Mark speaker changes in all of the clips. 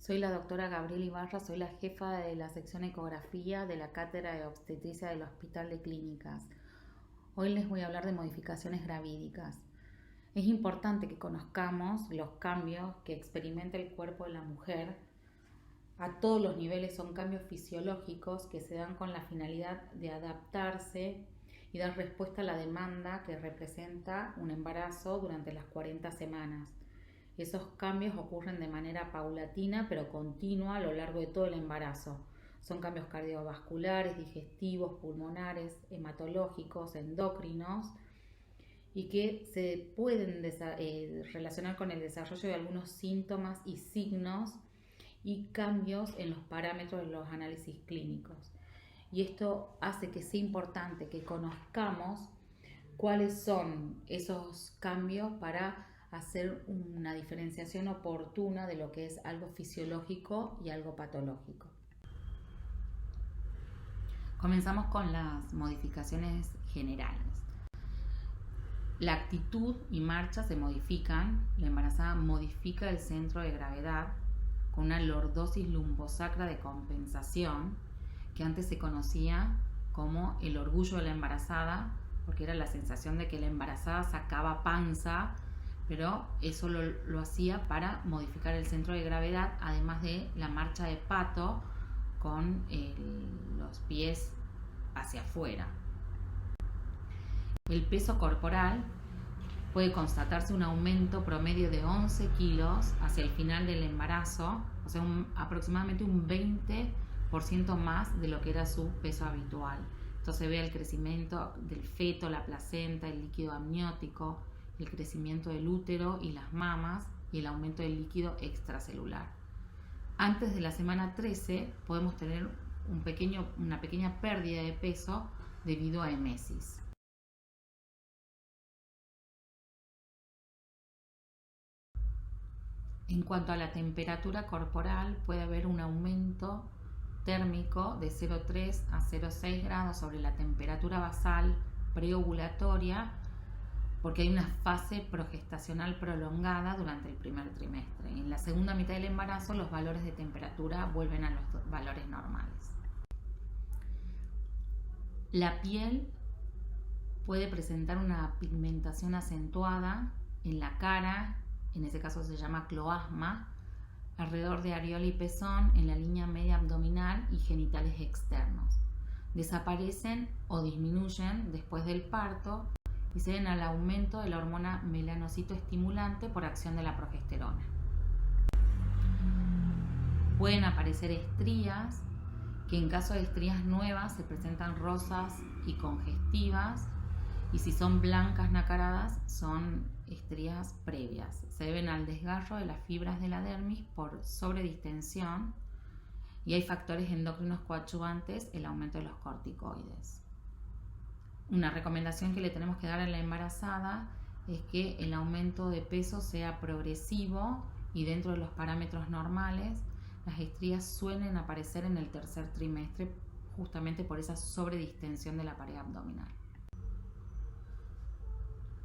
Speaker 1: Soy la doctora Gabriela Ibarra, soy la jefa de la sección ecografía de la Cátedra de Obstetricia del Hospital de Clínicas. Hoy les voy a hablar de modificaciones gravídicas. Es importante que conozcamos los cambios que experimenta el cuerpo de la mujer. A todos los niveles son cambios fisiológicos que se dan con la finalidad de adaptarse y dar respuesta a la demanda que representa un embarazo durante las 40 semanas. Esos cambios ocurren de manera paulatina pero continua a lo largo de todo el embarazo. Son cambios cardiovasculares, digestivos, pulmonares, hematológicos, endocrinos y que se pueden relacionar con el desarrollo de algunos síntomas y signos y cambios en los parámetros de los análisis clínicos. Y esto hace que sea importante que conozcamos cuáles son esos cambios para hacer una diferenciación oportuna de lo que es algo fisiológico y algo patológico. Comenzamos con las modificaciones generales. La actitud y marcha se modifican. La embarazada modifica el centro de gravedad con una lordosis lumbosacra de compensación, que antes se conocía como el orgullo de la embarazada, porque era la sensación de que la embarazada sacaba panza, pero eso lo hacía para modificar el centro de gravedad, además de la marcha de pato con los pies hacia afuera. El peso corporal puede constatarse un aumento promedio de 11 kilos hacia el final del embarazo, o sea, aproximadamente un 20% más de lo que era su peso habitual. Esto se ve el crecimiento del feto, la placenta, el líquido amniótico, el crecimiento del útero y las mamas y el aumento del líquido extracelular. Antes de la semana 13 podemos tener una pequeña pérdida de peso debido a emesis. En cuanto a la temperatura corporal, puede haber un aumento térmico de 0,3 a 0,6 grados sobre la temperatura basal preovulatoria, porque hay una fase progestacional prolongada durante el primer trimestre. En la segunda mitad del embarazo, los valores de temperatura vuelven a los valores normales. La piel puede presentar una pigmentación acentuada en la cara, en ese caso se llama cloasma, alrededor de areola y pezón, en la línea media abdominal y genitales externos. Desaparecen o disminuyen después del parto y se deben al aumento de la hormona melanocito estimulante por acción de la progesterona. Pueden aparecer estrías, que en caso de estrías nuevas se presentan rosas y congestivas, y si son blancas nacaradas son estrías previas. Se deben al desgarro de las fibras de la dermis por sobredistensión, y hay factores endocrinos coadyuvantes, el aumento de los corticoides. Una recomendación que le tenemos que dar a la embarazada es que el aumento de peso sea progresivo y dentro de los parámetros normales. Las estrías suelen aparecer en el tercer trimestre justamente por esa sobredistensión de la pared abdominal.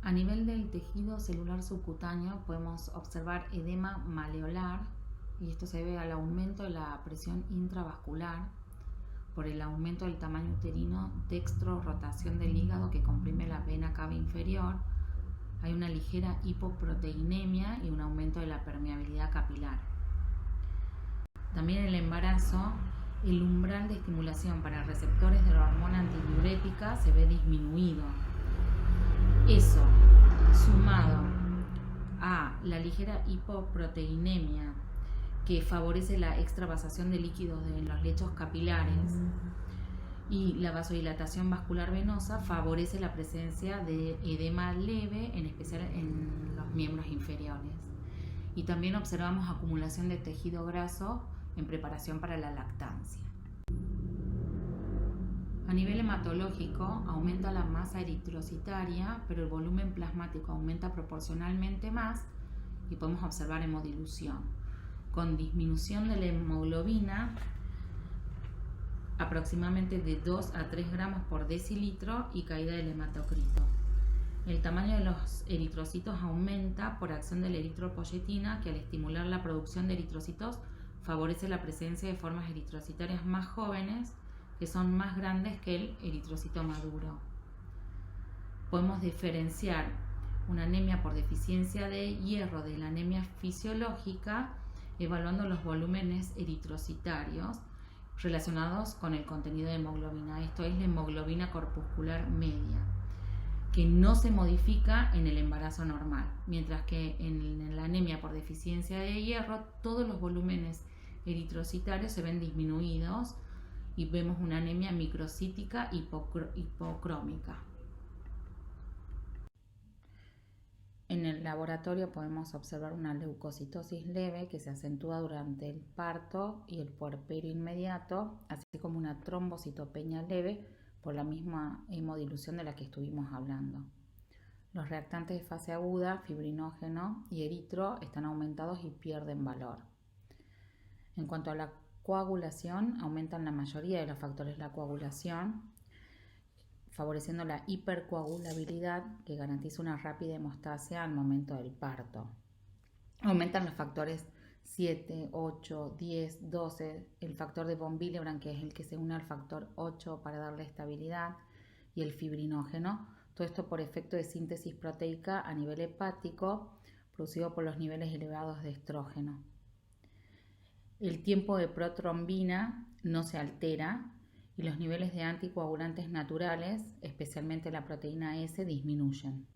Speaker 1: A nivel del tejido celular subcutáneo podemos observar edema maleolar, y esto se debe al aumento de la presión intravascular por el aumento del tamaño uterino, dextrorrotación del hígado que comprime la vena cava inferior. Hay una ligera hipoproteinemia y un aumento de la permeabilidad capilar. También en el embarazo, el umbral de estimulación para receptores de la hormona antidiurética se ve disminuido. Eso, sumado a la ligera hipoproteinemia, que favorece la extravasación de líquidos en los lechos capilares, y la vasodilatación vascular venosa, favorece la presencia de edema leve, en especial en los miembros inferiores. Y también observamos acumulación de tejido graso en preparación para la lactancia. A nivel hematológico, aumenta la masa eritrocitaria, pero el volumen plasmático aumenta proporcionalmente más y podemos observar hemodilución, con disminución de la hemoglobina aproximadamente de 2 a 3 gramos por decilitro y caída del hematocrito. El tamaño de los eritrocitos aumenta por acción de la eritropoyetina, que al estimular la producción de eritrocitos favorece la presencia de formas eritrocitarias más jóvenes que son más grandes que el eritrocito maduro. Podemos diferenciar una anemia por deficiencia de hierro de la anemia fisiológica evaluando los volúmenes eritrocitarios relacionados con el contenido de hemoglobina. Esto es la hemoglobina corpuscular media, que no se modifica en el embarazo normal, mientras que en la anemia por deficiencia de hierro todos los volúmenes eritrocitarios se ven disminuidos y vemos una anemia microcítica hipocrómica. En el laboratorio podemos observar una leucocitosis leve que se acentúa durante el parto y el puerperio inmediato, así como una trombocitopenia leve por la misma hemodilución de la que estuvimos hablando. Los reactantes de fase aguda, fibrinógeno y eritro, están aumentados y pierden valor. En cuanto a la coagulación, aumentan la mayoría de los factores de la coagulación, favoreciendo la hipercoagulabilidad que garantiza una rápida hemostasia al momento del parto. Aumentan los factores 7, 8, 10, 12, el factor de von Willebrand, que es el que se une al factor 8 para darle estabilidad, y el fibrinógeno. Todo esto por efecto de síntesis proteica a nivel hepático, producido por los niveles elevados de estrógeno. El tiempo de protrombina no se altera y los niveles de anticoagulantes naturales, especialmente la proteína S, disminuyen.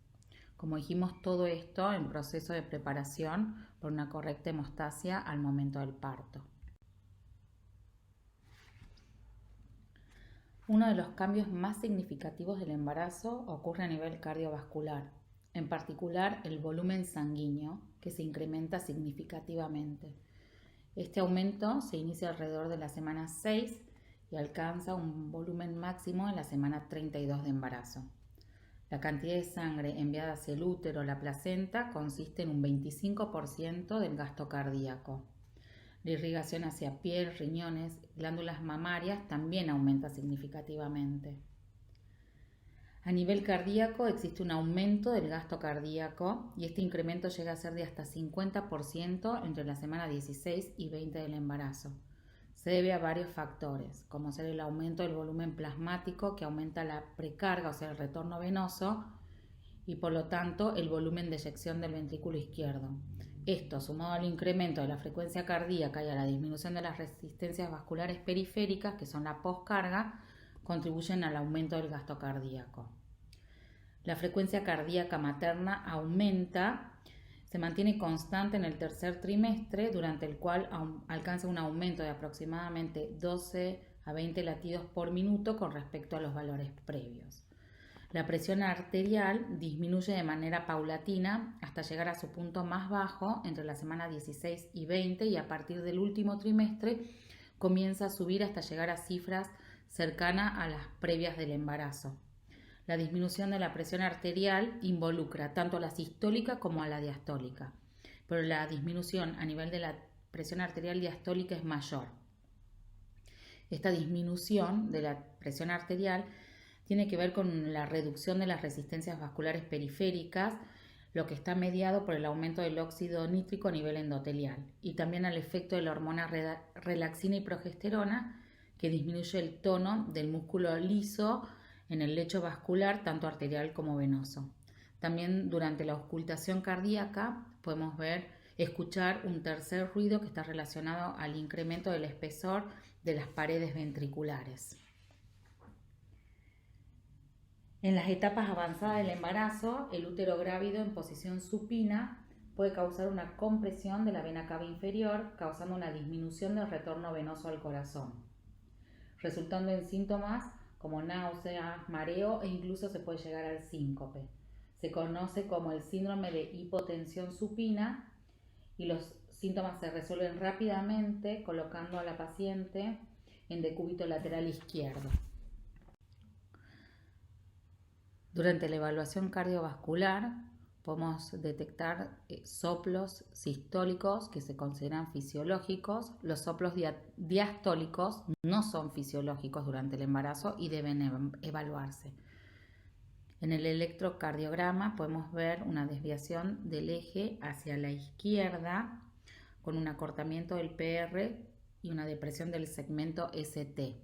Speaker 1: Como dijimos, todo esto en proceso de preparación por una correcta hemostasia al momento del parto. Uno de los cambios más significativos del embarazo ocurre a nivel cardiovascular, en particular el volumen sanguíneo, que se incrementa significativamente. Este aumento se inicia alrededor de la semana 6 y alcanza un volumen máximo en la semana 32 de embarazo. La cantidad de sangre enviada hacia el útero o la placenta consiste en un 25% del gasto cardíaco. La irrigación hacia piel, riñones, glándulas mamarias también aumenta significativamente. A nivel cardíaco existe un aumento del gasto cardíaco y este incremento llega a ser de hasta 50% entre la semana 16 y 20 del embarazo. Se debe a varios factores, como ser el aumento del volumen plasmático que aumenta la precarga, o sea, el retorno venoso, y por lo tanto el volumen de eyección del ventrículo izquierdo. Esto, sumado al incremento de la frecuencia cardíaca y a la disminución de las resistencias vasculares periféricas, que son la poscarga, contribuyen al aumento del gasto cardíaco. La frecuencia cardíaca materna aumenta, se mantiene constante en el tercer trimestre, durante el cual alcanza un aumento de aproximadamente 12 a 20 latidos por minuto con respecto a los valores previos. La presión arterial disminuye de manera paulatina hasta llegar a su punto más bajo entre la semana 16 y 20 y a partir del último trimestre comienza a subir hasta llegar a cifras cercanas a las previas del embarazo. La disminución de la presión arterial involucra tanto a la sistólica como a la diastólica, pero la disminución a nivel de la presión arterial diastólica es mayor. Esta disminución de la presión arterial tiene que ver con la reducción de las resistencias vasculares periféricas, lo que está mediado por el aumento del óxido nítrico a nivel endotelial, y también al efecto de la hormona relaxina y progesterona, que disminuye el tono del músculo liso en el lecho vascular, tanto arterial como venoso. También durante la auscultación cardíaca podemos escuchar un tercer ruido que está relacionado al incremento del espesor de las paredes ventriculares. En las etapas avanzadas del embarazo, el útero grávido en posición supina puede causar una compresión de la vena cava inferior, causando una disminución del retorno venoso al corazón, resultando en síntomas como náuseas, mareo e incluso se puede llegar al síncope. Se conoce como el síndrome de hipotensión supina y los síntomas se resuelven rápidamente colocando a la paciente en decúbito lateral izquierdo. Durante la evaluación cardiovascular podemos detectar soplos sistólicos que se consideran fisiológicos. Los soplos diastólicos no son fisiológicos durante el embarazo y deben evaluarse. En el electrocardiograma podemos ver una desviación del eje hacia la izquierda con un acortamiento del PR y una depresión del segmento ST.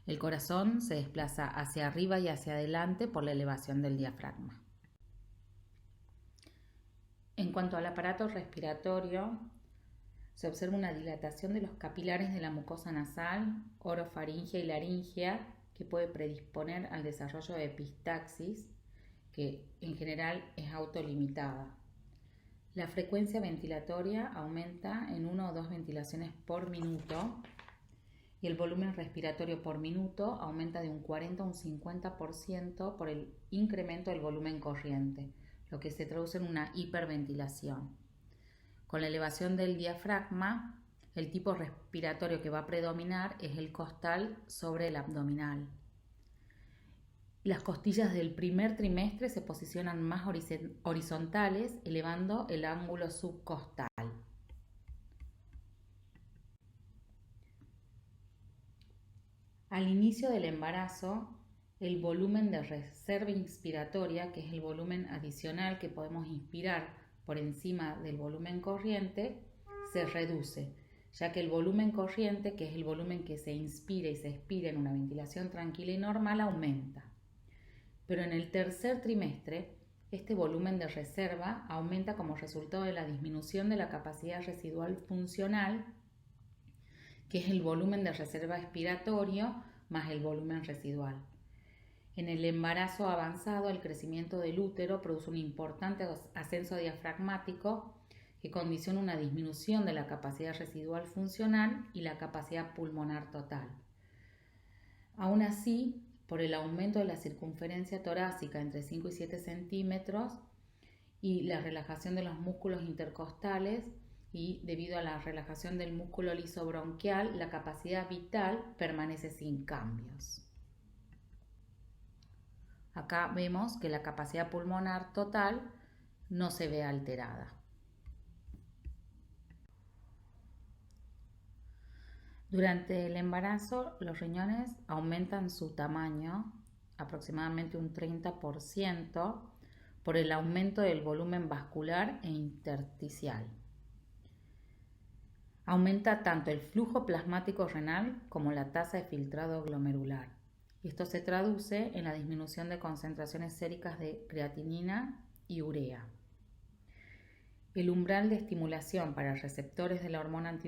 Speaker 1: El corazón se desplaza hacia arriba y hacia adelante por la elevación del diafragma. En cuanto al aparato respiratorio, se observa una dilatación de los capilares de la mucosa nasal, orofaringea y laringea, que puede predisponer al desarrollo de epistaxis, que en general es autolimitada. La frecuencia ventilatoria aumenta en 1 o 2 ventilaciones por minuto y el volumen respiratorio por minuto aumenta de un 40 a un 50% por el incremento del volumen corriente, lo que se traduce en una hiperventilación. Con la elevación del diafragma, el tipo respiratorio que va a predominar es el costal sobre el abdominal. Las costillas del primer trimestre se posicionan más horizontales, elevando el ángulo subcostal. Al inicio del embarazo, el volumen de reserva inspiratoria, que es el volumen adicional que podemos inspirar por encima del volumen corriente, se reduce, ya que el volumen corriente, que es el volumen que se inspira y se expira en una ventilación tranquila y normal, aumenta. Pero en el tercer trimestre, este volumen de reserva aumenta como resultado de la disminución de la capacidad residual funcional, que es el volumen de reserva expiratorio más el volumen residual. En el embarazo avanzado, el crecimiento del útero produce un importante ascenso diafragmático que condiciona una disminución de la capacidad residual funcional y la capacidad pulmonar total. Aún así, por el aumento de la circunferencia torácica entre 5 y 7 centímetros y la relajación de los músculos intercostales, y debido a la relajación del músculo liso bronquial, la capacidad vital permanece sin cambios. Acá vemos que la capacidad pulmonar total no se ve alterada. Durante el embarazo, los riñones aumentan su tamaño aproximadamente un 30% por el aumento del volumen vascular e intersticial. Aumenta tanto el flujo plasmático renal como la tasa de filtrado glomerular. Esto se traduce en la disminución de concentraciones séricas de creatinina y urea. El umbral de estimulación para receptores de la hormona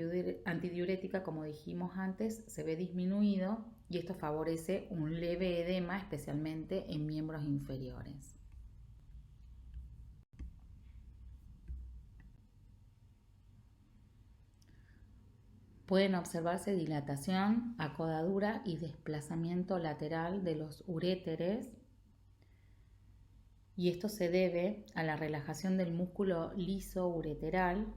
Speaker 1: antidiurética, como dijimos antes, se ve disminuido y esto favorece un leve edema, especialmente en miembros inferiores. Pueden observarse dilatación, acodadura y desplazamiento lateral de los uréteres, y esto se debe a la relajación del músculo liso ureteral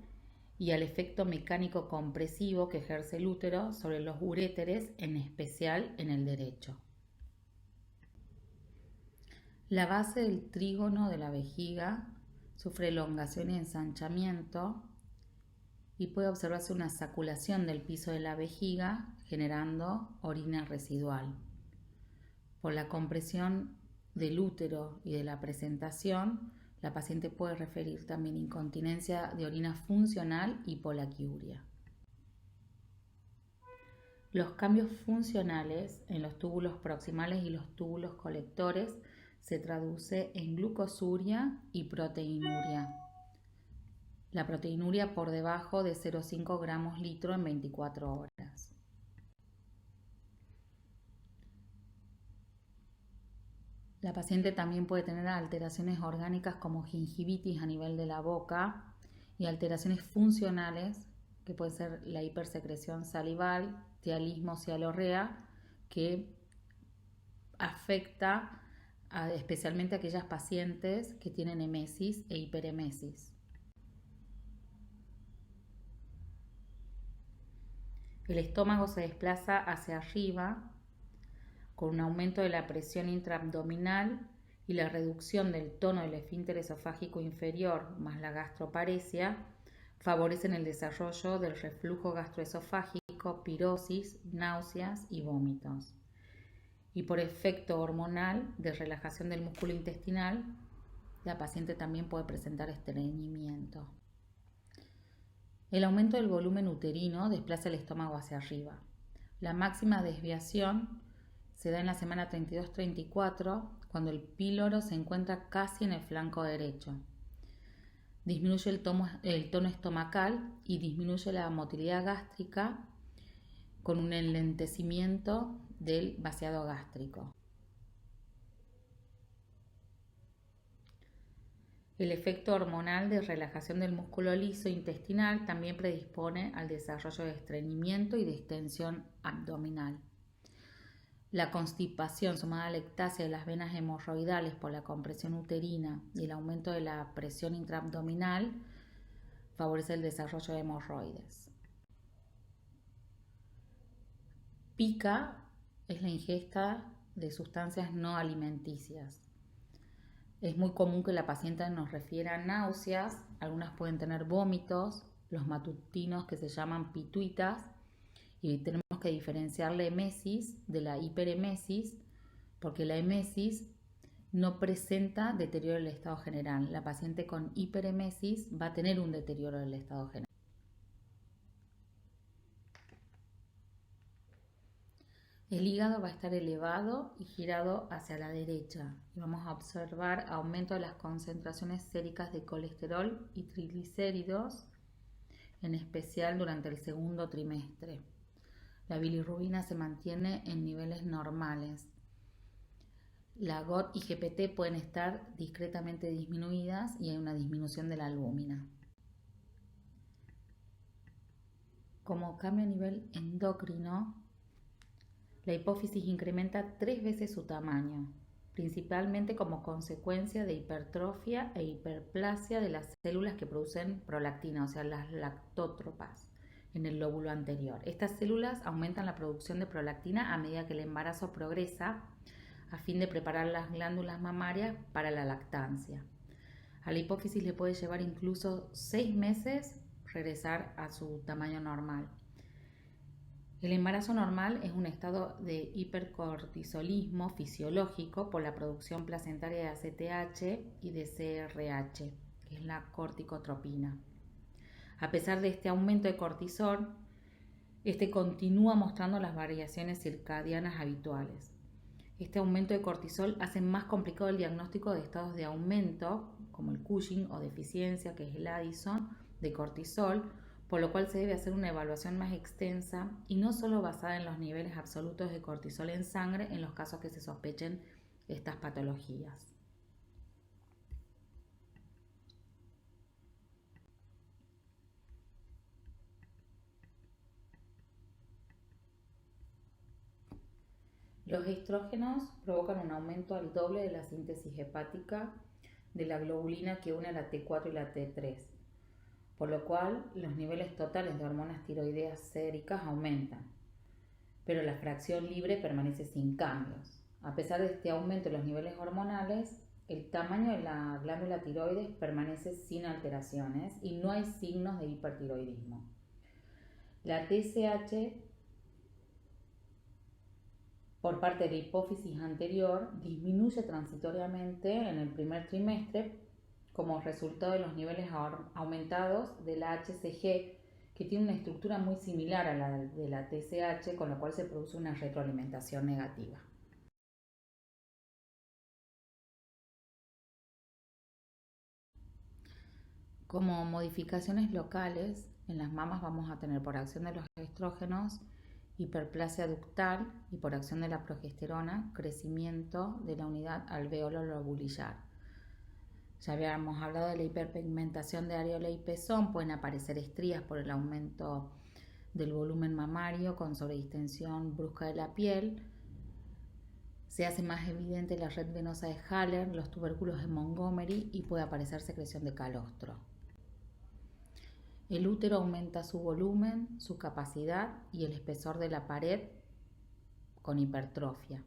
Speaker 1: y al efecto mecánico compresivo que ejerce el útero sobre los uréteres, en especial en el derecho. La base del trígono de la vejiga sufre elongación y ensanchamiento, y puede observarse una saculación del piso de la vejiga generando orina residual. Por la compresión del útero y de la presentación, la paciente puede referir también incontinencia de orina funcional y polaquiuria. Los cambios funcionales en los túbulos proximales y los túbulos colectores se traduce en glucosuria y proteinuria. La proteinuria por debajo de 0,5 gramos litro en 24 horas. La paciente también puede tener alteraciones orgánicas como gingivitis a nivel de la boca y alteraciones funcionales que puede ser la hipersecreción salival, tialismo, cialorrea, que afecta especialmente a aquellas pacientes que tienen emesis e hiperemesis. El estómago se desplaza hacia arriba con un aumento de la presión intraabdominal y la reducción del tono del esfínter esofágico inferior más la gastroparesia favorecen el desarrollo del reflujo gastroesofágico, pirosis, náuseas y vómitos. Y por efecto hormonal de relajación del músculo intestinal, la paciente también puede presentar estreñimiento. El aumento del volumen uterino desplaza el estómago hacia arriba. La máxima desviación se da en la semana 32-34, cuando el píloro se encuentra casi en el flanco derecho. Disminuye el tono estomacal y disminuye la motilidad gástrica con un enlentecimiento del vaciado gástrico. El efecto hormonal de relajación del músculo liso intestinal también predispone al desarrollo de estreñimiento y de extensión abdominal. La constipación sumada a la ectasia de las venas hemorroidales por la compresión uterina y el aumento de la presión intraabdominal favorece el desarrollo de hemorroides. Pica es la ingesta de sustancias no alimenticias. Es muy común que la paciente nos refiera náuseas, algunas pueden tener vómitos, los matutinos que se llaman pituitas, y tenemos que diferenciar la emesis de la hiperemesis, porque la emesis no presenta deterioro del estado general. La paciente con hiperemesis va a tener un deterioro del estado general. El hígado va a estar elevado y girado hacia la derecha y vamos a observar aumento de las concentraciones séricas de colesterol y triglicéridos, en especial durante el segundo trimestre. La bilirrubina se mantiene en niveles normales. La GOT y GPT pueden estar discretamente disminuidas y hay una disminución de la albúmina. Como cambio a nivel endocrino, la hipófisis incrementa 3 veces su tamaño, principalmente como consecuencia de hipertrofia e hiperplasia de las células que producen prolactina, o sea, las lactótropas, en el lóbulo anterior. Estas células aumentan la producción de prolactina a medida que el embarazo progresa, a fin de preparar las glándulas mamarias para la lactancia. A la hipófisis le puede llevar incluso 6 meses regresar a su tamaño normal. El embarazo normal es un estado de hipercortisolismo fisiológico por la producción placentaria de ACTH y de CRH, que es la corticotropina. A pesar de este aumento de cortisol, este continúa mostrando las variaciones circadianas habituales. Este aumento de cortisol hace más complicado el diagnóstico de estados de aumento, como el Cushing, o deficiencia, que es el Addison, de cortisol, por lo cual se debe hacer una evaluación más extensa y no solo basada en los niveles absolutos de cortisol en sangre en los casos que se sospechen estas patologías. Los estrógenos provocan un aumento al doble de la síntesis hepática de la globulina que une a la T4 y la T3, por lo cual los niveles totales de hormonas tiroideas séricas aumentan, pero la fracción libre permanece sin cambios. A pesar de este aumento de los niveles hormonales, el tamaño de la glándula tiroides permanece sin alteraciones y no hay signos de hipertiroidismo. La TSH por parte de la hipófisis anterior disminuye transitoriamente en el primer trimestre como resultado de los niveles aumentados de la HCG, que tiene una estructura muy similar a la de la TSH, con lo cual se produce una retroalimentación negativa. Como modificaciones locales, en las mamas vamos a tener, por acción de los estrógenos, hiperplasia ductal, y por acción de la progesterona, crecimiento de la unidad alveolo-lobulillar. Ya habíamos hablado de la hiperpigmentación de areola y pezón, pueden aparecer estrías por el aumento del volumen mamario con sobredistensión brusca de la piel. Se hace más evidente la red venosa de Haller, los tubérculos de Montgomery y puede aparecer secreción de calostro. El útero aumenta su volumen, su capacidad y el espesor de la pared con hipertrofia.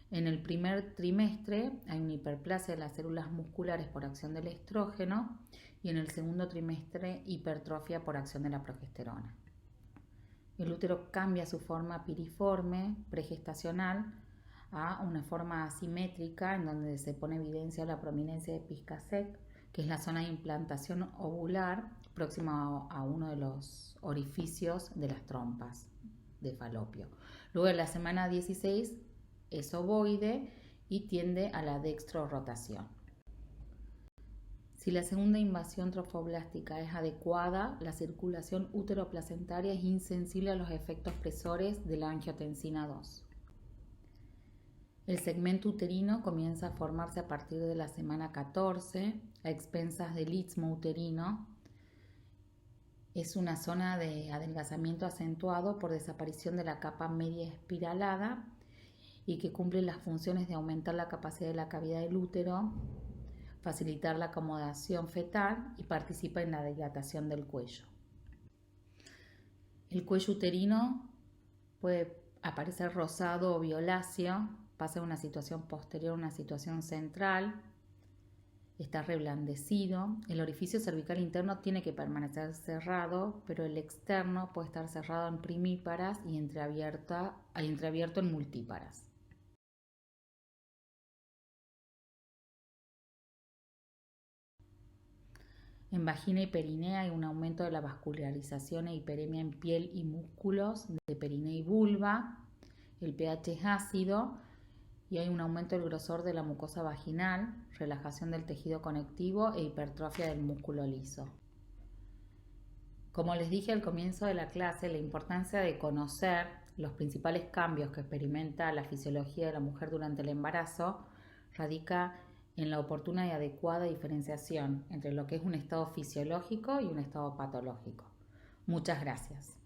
Speaker 1: En el primer trimestre hay una hiperplasia de las células musculares por acción del estrógeno y en el segundo trimestre hipertrofia por acción de la progesterona. El útero cambia su forma piriforme pregestacional a una forma asimétrica en donde se pone evidencia la prominencia de Piscasec que es la zona de implantación ovular próxima a uno de los orificios de las trompas de falopio. Luego en la semana 16 es ovoide y tiende a la dextrorrotación. Si la segunda invasión trofoblástica es adecuada, la circulación úteroplacentaria es insensible a los efectos presores de la angiotensina 2. El segmento uterino comienza a formarse a partir de la semana 14, a expensas del istmo uterino. Es una zona de adelgazamiento acentuado por desaparición de la capa media espiralada y que cumple las funciones de aumentar la capacidad de la cavidad del útero, facilitar la acomodación fetal y participa en la dilatación del cuello. El cuello uterino puede aparecer rosado o violáceo, pasa de una situación posterior a una situación central, está reblandecido. El orificio cervical interno tiene que permanecer cerrado, pero el externo puede estar cerrado en primíparas y entreabierto en multíparas. En vagina y perinea hay un aumento de la vascularización e hiperemia en piel y músculos de perinea y vulva. El pH es ácido y hay un aumento del grosor de la mucosa vaginal, relajación del tejido conectivo e hipertrofia del músculo liso. Como les dije al comienzo de la clase, la importancia de conocer los principales cambios que experimenta la fisiología de la mujer durante el embarazo radica en la oportuna y adecuada diferenciación entre lo que es un estado fisiológico y un estado patológico. Muchas gracias.